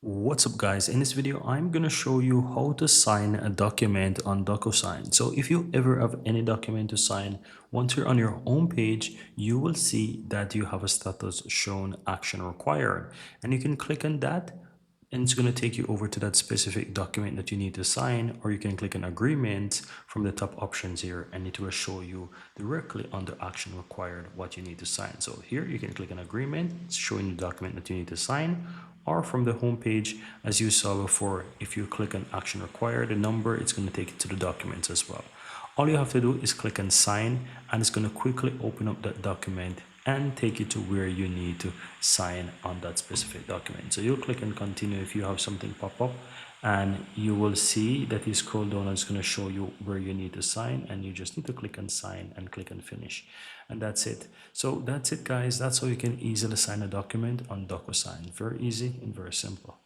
What's up guys, in this video I'm gonna show you how to sign a document on DocuSign. So if you ever have any document to sign, once you're on your home page you will see that you have a status shown action required, and you can click on that and it's going to take you over to that specific document that you need to sign, or you can click on agreement from the top options here and it will show you directly under action required what you need to sign. So here you can click on agreement, it's showing the document that you need to sign, or from the home page as you saw before, if you click on action required, the number, it's going to take you to the documents as well. All you have to do is click on sign and it's going to quickly open up that document and take you to where you need to sign on that specific document. So you'll click and continue if you have something pop up, and you will see that you scroll down and it's going to show you where you need to sign, and you just need to click on sign and click on finish, and that's it. So that's it guys, that's how you can easily sign a document on DocuSign. Very easy and very simple.